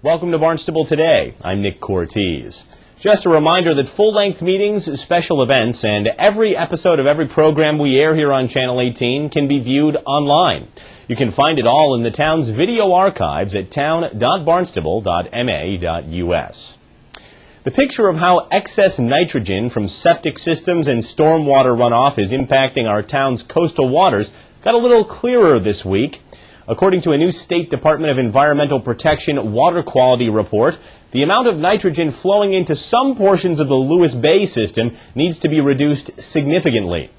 Welcome to Barnstable Today. I'm Nick Cortez. Just a reminder that full-length meetings, special events, and every episode of every program we air here on Channel 18 can be viewed online. You can find it all in the town's video archives at town.barnstable.ma.us. The picture of how excess nitrogen from septic systems and stormwater runoff is impacting our town's coastal waters got a little clearer this week. According to a new State Department of Environmental Protection water quality report, the amount of nitrogen flowing into some portions of the Lewis Bay system needs to be reduced significantly.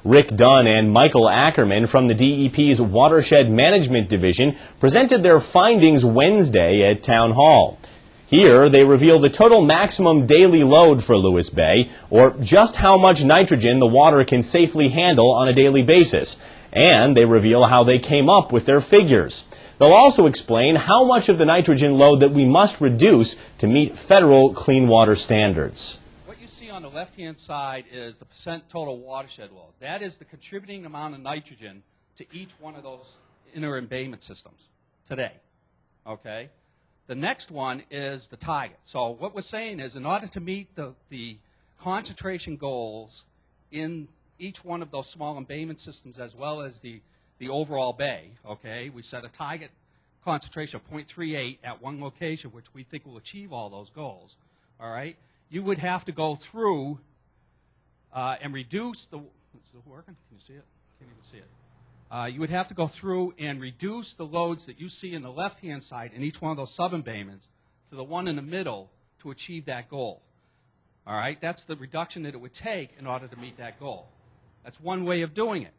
Rick Dunn and Michael Ackerman from the DEP's Watershed Management Division presented their findings Wednesday at Town Hall. Here, they reveal the total maximum daily load for Lewis Bay, or just how much nitrogen the water can safely handle on a daily basis. And they reveal how they came up with their figures. They'll also explain how much of the nitrogen load that we must reduce to meet federal clean water standards. What you see on the left-hand side is the percent total watershed load. That is the contributing amount of nitrogen to each one of those inner embayment systems today. Okay? The next one is the target. So what we're saying is in order to meet the concentration goals in each one of those small embayment systems as well as the overall bay, okay, we set a target concentration of 0.38 at one location, which we think will achieve all those goals, all right? You would have to go through and reduce the, is it working? Can you see it? Can't even see it. You would have to go through and reduce the loads that you see in the left-hand side in each one of those sub-embayments to the one in the middle to achieve that goal. All right? That's the reduction that it would take in order to meet that goal. That's one way of doing it.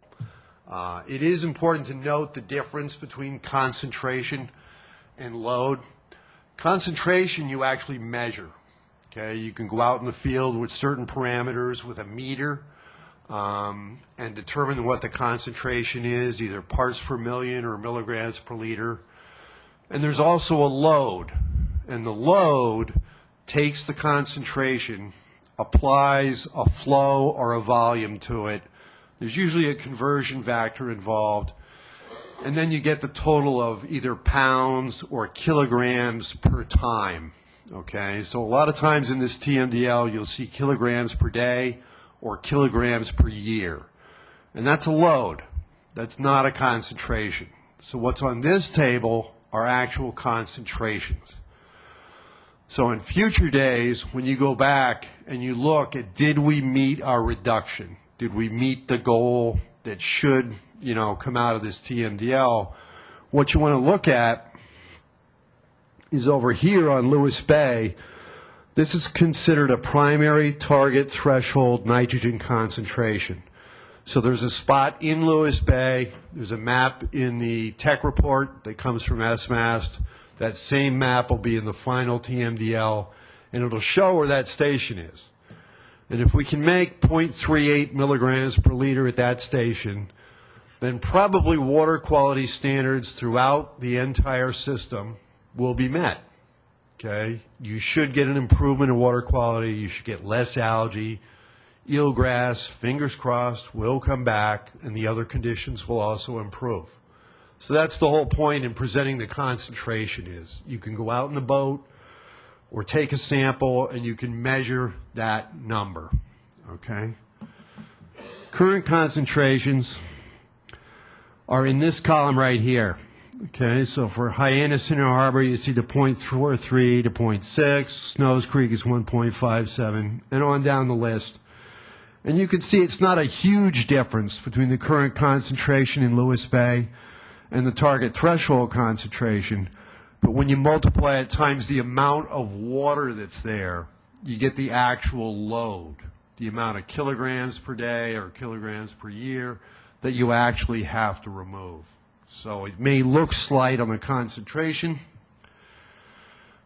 It is important to note the difference between concentration and load. Concentration you actually measure. Okay? You can go out in the field with certain parameters with a meter and determine what the concentration is, either parts per million or milligrams per liter. And there's also a load. And the load takes the concentration, applies a flow or a volume to it. There's usually a conversion factor involved. And then you get the total of either pounds or kilograms per time. Okay, so a lot of times in this TMDL, you'll see kilograms per day or kilograms per year. And that's a load. That's not a concentration. So what's on this table are actual concentrations. So in future days, when you go back and you look at did we meet our reduction? Did we meet the goal that should, come out of this TMDL? What you want to look at is over here on Lewis Bay. This is considered a primary target threshold nitrogen concentration. So there's a spot in Lewis Bay. There's a map in the tech report that comes from SMAST. That same map will be in the final TMDL, and it'll show where that station is. And if we can make 0.38 milligrams per liter at that station, then probably water quality standards throughout the entire system will be met. Okay? You should get an improvement in water quality. You should get less algae. Eelgrass, fingers crossed, will come back, and the other conditions will also improve. So that's the whole point in presenting the concentration is you can go out in a boat or take a sample and you can measure that number. Okay? Current concentrations are in this column right here. Okay, so for Hyannis Inner Harbor, you see the 0.43 to 0.6, Snows Creek is 1.57, and on down the list. And you can see it's not a huge difference between the current concentration in Lewis Bay and the target threshold concentration. But when you multiply it times the amount of water that's there, you get the actual load, the amount of kilograms per day or kilograms per year that you actually have to remove. So it may look slight on the concentration,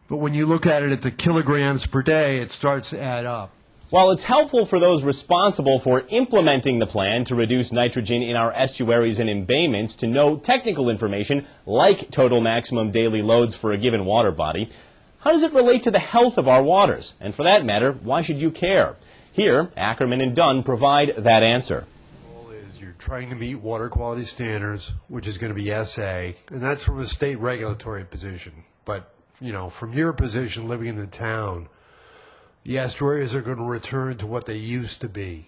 but when you look at it at the kilograms per day, it starts to add up. While it's helpful for those responsible for implementing the plan to reduce nitrogen in our estuaries and embayments to know technical information like total maximum daily loads for a given water body, how does it relate to the health of our waters? And for that matter, why should you care? Here, Ackerman and Dunn provide that answer. You're trying to meet water quality standards, which is going to be SA, and that's from a state regulatory position. But from your position living in the town, the estuaries are going to return to what they used to be,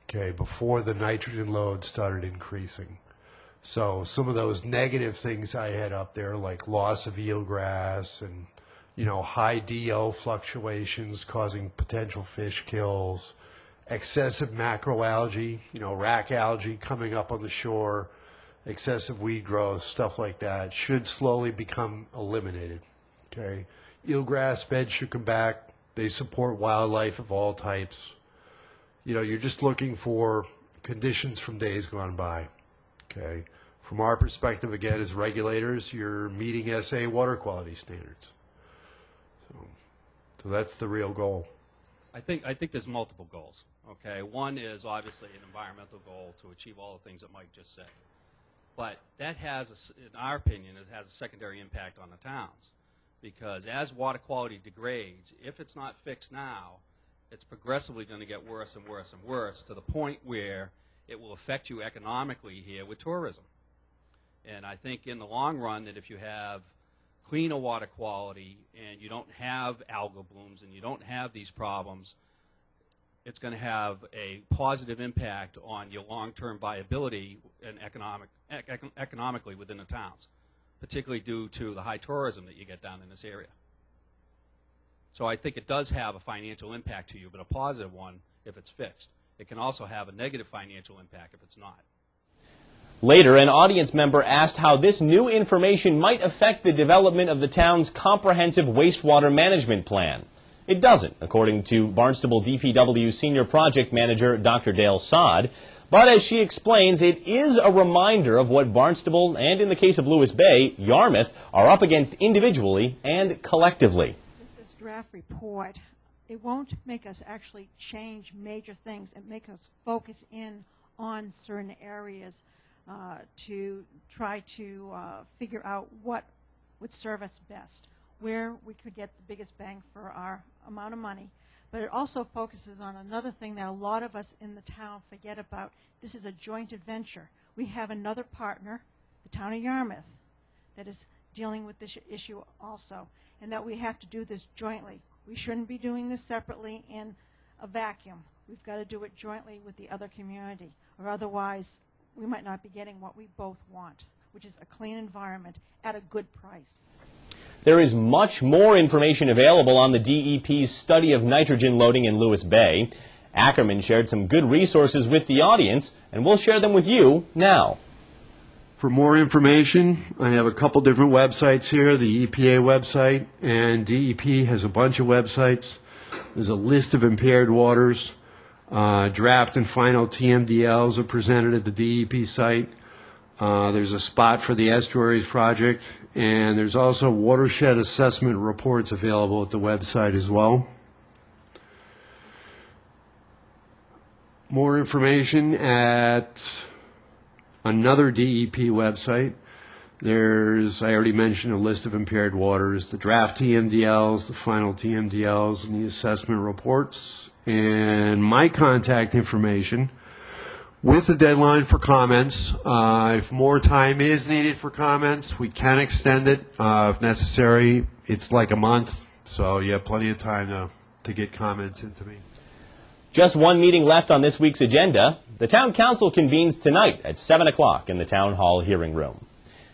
okay, before the nitrogen load started increasing. So some of those negative things I had up there, like loss of eelgrass and, high DO fluctuations causing potential fish kills, excessive macroalgae, rack algae coming up on the shore, excessive weed growth, stuff like that, should slowly become eliminated, okay? Eelgrass beds should come back. They support wildlife of all types. You're just looking for conditions from days gone by. Okay. From our perspective, again, as regulators, you're meeting SA water quality standards. So that's the real goal. I think there's multiple goals. Okay. One is obviously an environmental goal to achieve all the things that Mike just said. But that has, in our opinion, it has a secondary impact on the towns. Because as water quality degrades, if it's not fixed now, it's progressively going to get worse and worse and worse to the point where it will affect you economically here with tourism. And I think in the long run that if you have cleaner water quality and you don't have algal blooms and you don't have these problems, it's going to have a positive impact on your long-term viability and economically within the towns, particularly due to the high tourism that you get down in this area. So I think it does have a financial impact to you, but a positive one if it's fixed. It can also have a negative financial impact if it's not. Later, an audience member asked how this new information might affect the development of the town's comprehensive wastewater management plan. It doesn't, according to Barnstable DPW Senior Project Manager Dr. Dale Sod. But as she explains, it is a reminder of what Barnstable, and in the case of Lewis Bay, Yarmouth, are up against individually and collectively. With this draft report, it won't make us actually change major things and make us focus in on certain areas to try to figure out what would serve us best, where we could get the biggest bang for our amount of money. But it also focuses on another thing that a lot of us in the town forget about. This is a joint adventure. We have another partner, the town of Yarmouth, that is dealing with this issue also, and that we have to do this jointly. We shouldn't be doing this separately in a vacuum. We've got to do it jointly with the other community, or otherwise we might not be getting what we both want, which is a clean environment at a good price. There is much more information available on the DEP's study of nitrogen loading in Lewis Bay. Ackerman shared some good resources with the audience, and we'll share them with you now. For more information, I have a couple different websites here, the EPA website, and DEP has a bunch of websites. There's a list of impaired waters. Draft and final TMDLs are presented at the DEP site. There's a spot for the Estuaries Project, and there's also watershed assessment reports available at the website as well. More information at another DEP website. There's, I already mentioned, a list of impaired waters, the draft TMDLs, the final TMDLs, and the assessment reports. And my contact information with the deadline for comments. If more time is needed for comments, we can extend it. If necessary, it's like a month, so you have plenty of time to get comments into me. Just one meeting left on this week's agenda. The Town Council convenes tonight at 7 o'clock in the Town Hall hearing room.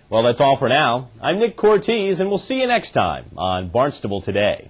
Well, that's all for now. I'm Nick Cortez, and we'll see you next time on Barnstable Today.